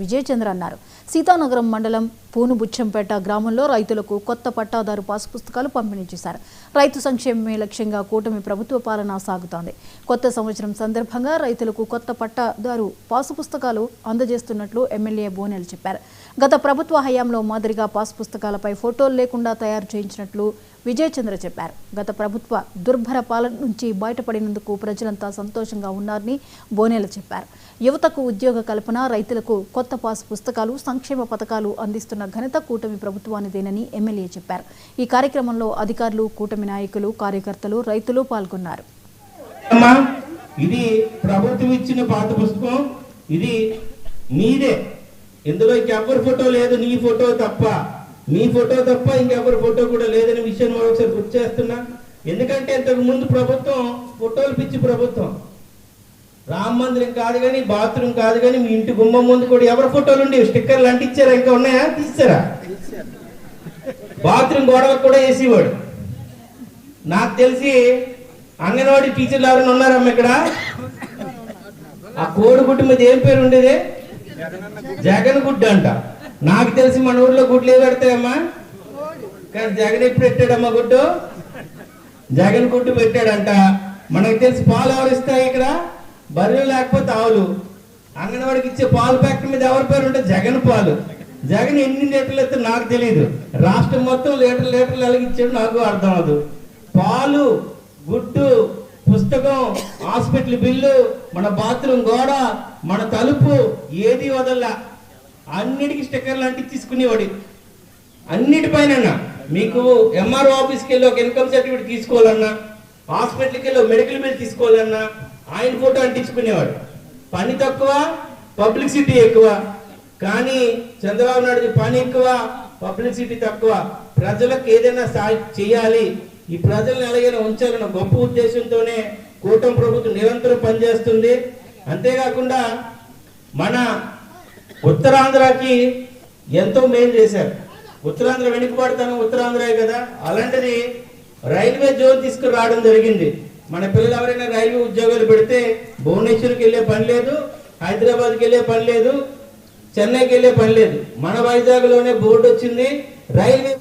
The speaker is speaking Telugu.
విజయచంద్ర అన్నారు. సీతానగరం మండలం పూనుబుచ్చంపేట గ్రామంలో రైతులకు కొత్త పట్టాదారు పాసు పుస్తకాలు పంపిణీ చేశారు. రైతు సంక్షేమమే లక్ష్యంగా కూటమి ప్రభుత్వ పాలన సాగుతోంది. కొత్త సంవత్సరం సందర్భంగా రైతులకు కొత్త పట్టాదారు పాసు పుస్తకాలు అందజేస్తున్నట్లు ఎమ్మెల్యే బోనెలు చెప్పారు. గత ప్రభుత్వ హయాంలో మాదిరిగా పాసు పుస్తకాలపై ఫోటోలు లేకుండా తయారు చేయించినట్లు విజయచంద్ర చెప్పారు. గత ప్రభుత్వ దుర్భర పాలన నుంచి బయటపడినందుకు ప్రజలంతా సంతోషంగా ఉన్నారని బోనెలు చెప్పారు. యువతకు ఉద్యోగ కల్పన, రైతులకు కొత్త పాసు పుస్తకాలు, సంక్షేమ పథకాలు అందిస్తున్న ఘనత కూటమి ప్రభుత్వానిదేనని ఎమ్మెల్యే చెప్పారు. ఈ కార్యక్రమంలో అధికారులు, కూటమి నాయకులు, కార్యకర్తలు, రైతులు పాల్గొన్నారు. ఇది ప్రభుత్వం ఇచ్చిన పాత పుస్తకం, ఇది నీదే. ఇందులో ఇంకెవరి ఫోటో లేదు, నీ ఫోటో తప్ప. మీ ఫోటో తప్ప ఇంకెవరి ఫోటో కూడా లేదని విషయాన్ని మరొకసారి గుర్తు చేస్తున్నా. ఎందుకంటే ఇంతకు ముందు ప్రభుత్వం ఫోటోలు పిచ్చి ప్రభుత్వం. రామ మందిరం కాదు కానీ, బాత్రూమ్ కాదు కానీ, మీ ఇంటి గుమ్మం ముందు కూడా ఎవరి ఫోటోలు ఉండేవి. స్టిక్కర్లు అంటించారా? ఇంకా ఉన్నాయా? తీసారా? బాత్రూమ్ గోడలకు కూడా వేసేవాడు. నాకు తెలిసి అంగన్వాడీ టీచర్లు ఎవరైనా ఉన్నారమ్మ ఇక్కడ? ఆ కోడిగుడ్డు మీద ఏం పేరు ఉండేది? జగన్ గుడ్డు అంట. నాకు తెలిసి మన ఊర్లో గుడ్లు ఏ పెడతాయమ్మా? కానీ జగన్ ఎప్పుడు పెట్టాడమ్మా గుడ్డు? జగన్ గుడ్డు పెట్టాడంట. మనకు తెలిసి పాలు ఎవరు ఇస్తాయి ఇక్కడ? బర్రెలు లేకపోతే ఆవులు. అంగన్వాడికి ఇచ్చే పాలు ప్యాకెట్ మీద ఎవరి పేరు ఉంటే జగన్ పాలు. జగన్ ఎన్ని లీటర్లు అయితే నాకు తెలియదు. రాష్ట్రం మొత్తం లీటర్లు ఎలాగిచ్చాడు నాకు అర్థం అవదు. పాలు, గుడ్డు, పుస్తకం, హాస్పిటల్ బిల్లు, మన బాత్రూమ్ గోడ, మన తలుపు ఏది వదల్లా. అన్నిటికీ స్టిక్కర్లు అంటించి తీసుకునేవాడు. అన్నిటిపైన మీకు ఎంఆర్ఓ ఆఫీస్కి వెళ్ళి ఒక ఇన్కమ్ సర్టిఫికేట్ తీసుకోవాలన్నా, హాస్పిటల్కి వెళ్ళి మెడికల్ బిల్ తీసుకోవాలన్నా ఆయన ఫోటో అంటించుకునేవాడు. పని తక్కువ, పబ్లిసిటీ ఎక్కువ. కానీ చంద్రబాబు నాయుడు పని ఎక్కువ, పబ్లిసిటీ తక్కువ. ప్రజలకు ఏదైనా చేయాలి, ఈ ప్రజలను ఎలాగైనా ఉంచాలన్న గొప్ప ఉద్దేశంతోనే కూటమి ప్రభుత్వం నిరంతరం పనిచేస్తుంది. అంతేకాకుండా మన ఉత్తరాంధ్రకి ఎంతో మేలు చేశారు. ఉత్తరాంధ్ర వెనుకబడతాను, ఉత్తరాంధ్రే కదా. అలాంటిది రైల్వే జోన్ తీసుకురావడం జరిగింది. మన పిల్లలు ఎవరైనా రైల్వే ఉద్యోగాలు పెడితే భువనేశ్వర్కి వెళ్ళే పని లేదు, హైదరాబాద్కి వెళ్ళే పని లేదు, చెన్నైకి వెళ్ళే పని లేదు. మన వైజాగ్లోనే బోర్డు వచ్చింది. రైల్వే